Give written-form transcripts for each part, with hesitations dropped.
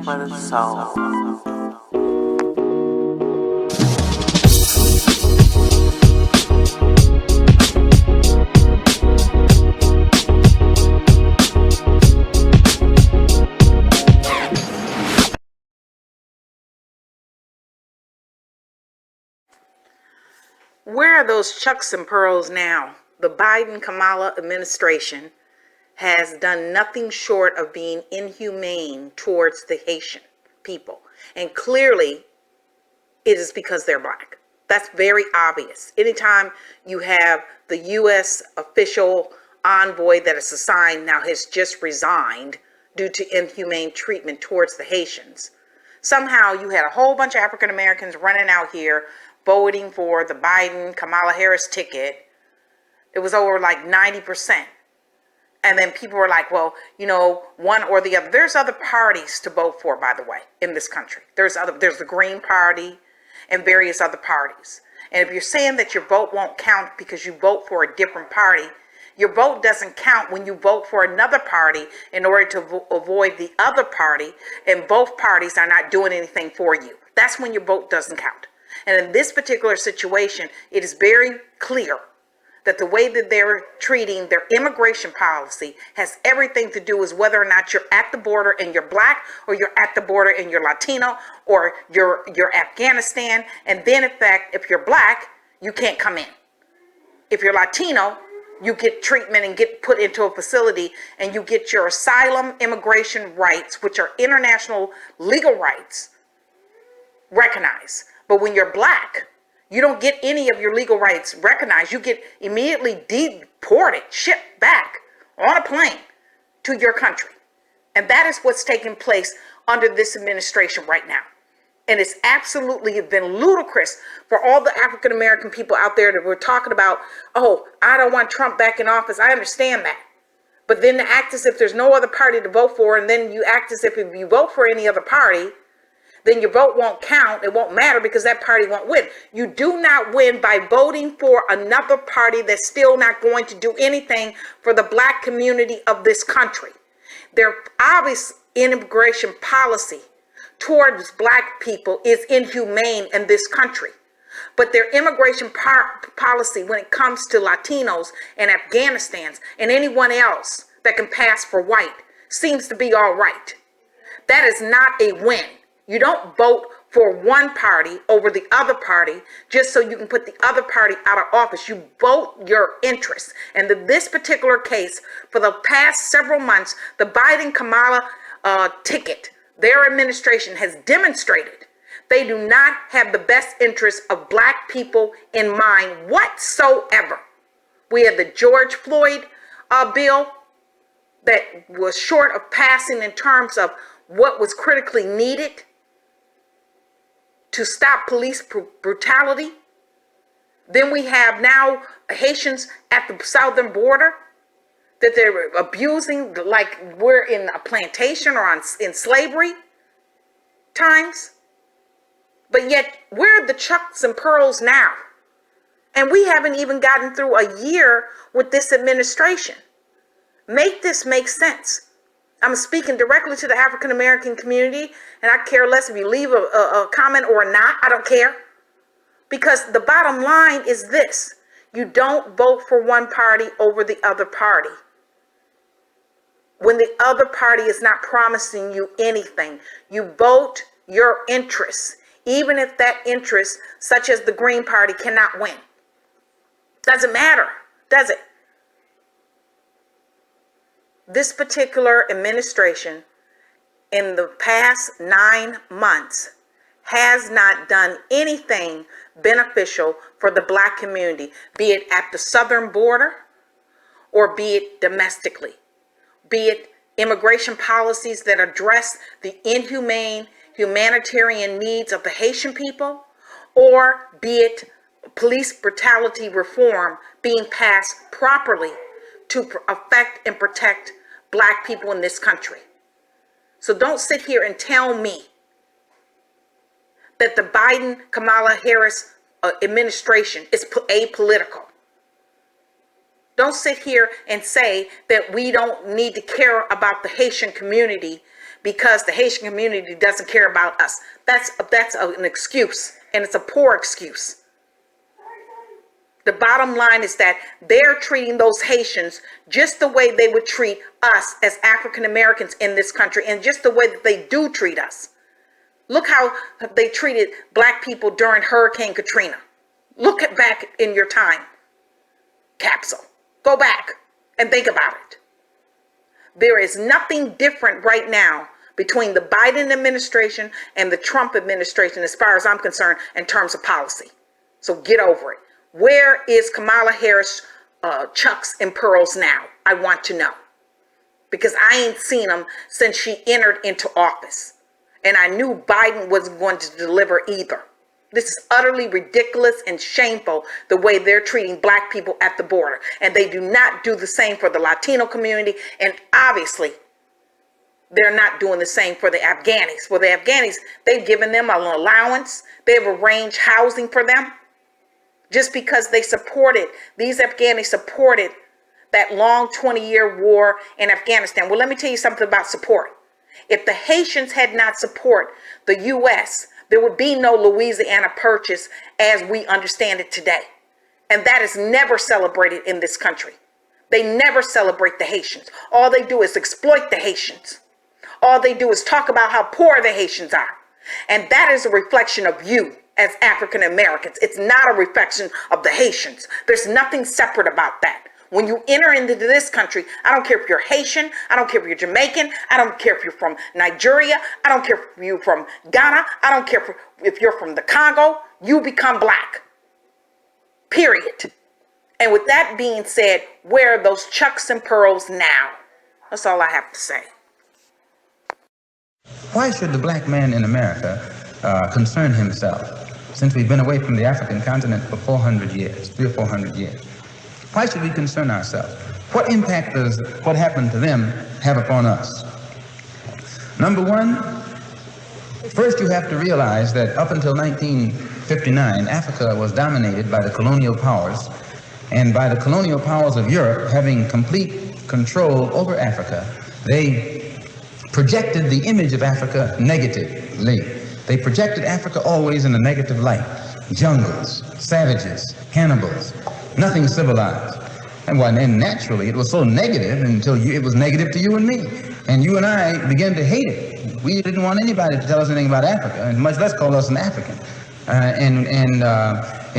for the soul. Where are those chucks and pearls now? The Biden-Kamala administration has done nothing short of being inhumane towards the Haitian people. And clearly, it is because they're black. That's very obvious. Anytime you have the U.S. official envoy that is assigned now has just resigned due to inhumane treatment towards the Haitians, somehow you had a whole bunch of African Americans running out here voting for the Biden-Kamala Harris ticket. It was over like 90%. And then people were like, well, you know, one or the other. There's other parties to vote for, by the way, in this country. There's the Green Party and various other parties. And if you're saying that your vote won't count because you vote for a different party, your vote doesn't count when you vote for another party in order to avoid the other party, and both parties are not doing anything for you. That's when your vote doesn't count. And in this particular situation, it is very clear that the way that they're treating their immigration policy has everything to do with whether or not you're at the border and you're black, or you're at the border and you're Latino, or you're Afghanistan. And then in fact, if you're black, you can't come in. If you're Latino, you get treatment and get put into a facility, and you get your asylum immigration rights, which are international legal rights, recognized. But when you're black, you don't get any of your legal rights recognized. You get immediately deported, shipped back on a plane to your country. And that is what's taking place under this administration right now. And it's absolutely been ludicrous for all the African American people out there that were talking about, oh, I don't want Trump back in office. I understand that. But then to act as if there's no other party to vote for, and then you act as if you vote for any other party, then your vote won't count. It won't matter because that party won't win. You do not win by voting for another party that's still not going to do anything for the black community of this country. Their obvious immigration policy towards black people is inhumane in this country. But their immigration policy when it comes to Latinos and Afghanistans and anyone else that can pass for white seems to be all right. That is not a win. You don't vote for one party over the other party just so you can put the other party out of office. You vote your interests. And in this particular case, for the past several months, the Biden-Kamala ticket, their administration has demonstrated they do not have the best interests of black people in mind whatsoever. We had the George Floyd bill that was short of passing in terms of what was critically needed to stop police brutality. Then we have now Haitians at the southern border that they're abusing like we're in a plantation or in slavery times. But yet we're the chucks and pearls now. And we haven't even gotten through a year with this administration. Make this make sense. I'm speaking directly to the African American community, and I care less if you leave a comment or not. I don't care. Because the bottom line is this: you don't vote for one party over the other party when the other party is not promising you anything. You vote your interests, even if that interest, such as the Green Party, cannot win. Doesn't matter, does it? This particular administration in the past 9 months has not done anything beneficial for the black community, be it at the southern border or be it domestically, be it immigration policies that address the inhumane humanitarian needs of the Haitian people, or be it police brutality reform being passed properly to affect and protect black people in this country. So don't sit here and tell me that the Biden-Kamala Harris administration is apolitical. Don't sit here and say that we don't need to care about the Haitian community because the Haitian community doesn't care about us. That's an excuse, and it's a poor excuse. The bottom line is that they're treating those Haitians just the way they would treat us as African Americans in this country, and just the way that they do treat us. Look how they treated black people during Hurricane Katrina. Look back in your time capsule. Go back and think about it. There is nothing different right now between the Biden administration and the Trump administration, as far as I'm concerned, in terms of policy. So get over it. Where is Kamala Harris' chucks and pearls now? I want to know. Because I ain't seen them since she entered into office. And I knew Biden wasn't going to deliver either. This is utterly ridiculous and shameful, the way they're treating black people at the border. And they do not do the same for the Latino community. And obviously, they're not doing the same for the Afghanis. For the Afghanis, they've given them an allowance. They've arranged housing for them. Just because they supported, these Afghanis supported that long 20-year war in Afghanistan. Well, let me tell you something about support. If the Haitians had not supported the U.S., there would be no Louisiana Purchase as we understand it today. And that is never celebrated in this country. They never celebrate the Haitians. All they do is exploit the Haitians. All they do is talk about how poor the Haitians are. And that is a reflection of you as African Americans. It's not a reflection of the Haitians. There's nothing separate about that. When you enter into this country, I don't care if you're Haitian, I don't care if you're Jamaican, I don't care if you're from Nigeria, I don't care if you're from Ghana, I don't care if you're from the Congo, you become black. Period. And with that being said, where are those chucks and pearls now? That's all I have to say. Why should the black man in America concern himself, since we've been away from the African continent for 400 years, 300 or 400 years? Why should we concern ourselves? What impact does what happened to them have upon us? Number one, first you have to realize that up until 1959, Africa was dominated by the colonial powers, and by the colonial powers of Europe having complete control over Africa, they projected the image of Africa negatively. They projected Africa always in a negative light. Jungles, savages, cannibals, nothing civilized. And naturally, it was so negative until it was negative to you and me. And you and I began to hate it. We didn't want anybody to tell us anything about Africa, and much less call us an African. And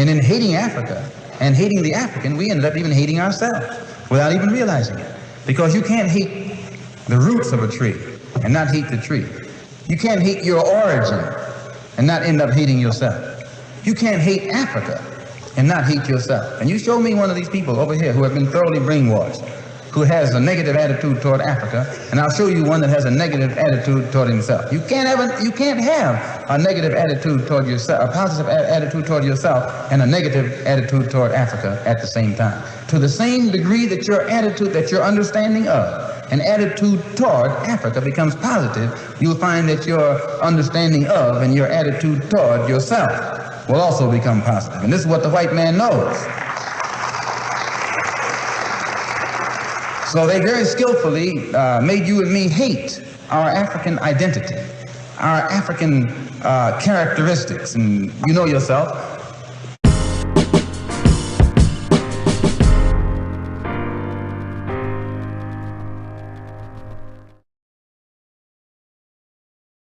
in hating Africa and hating the African, we ended up even hating ourselves without even realizing it. Because you can't hate the roots of a tree and not hate the tree. You can't hate your origin and not end up hating yourself. You can't hate Africa and not hate yourself. And you show me one of these people over here who have been thoroughly brainwashed, who has a negative attitude toward Africa, and I'll show you one that has a negative attitude toward himself. You can't have a negative attitude toward yourself, a positive attitude toward yourself, and a negative attitude toward Africa at the same time. To the same degree that your attitude, that your understanding of an attitude toward Africa becomes positive, you'll find that your understanding of and your attitude toward yourself will also become positive. And this is what the white man knows. So they very skillfully made you and me hate our African identity, our African characteristics. And you know yourself,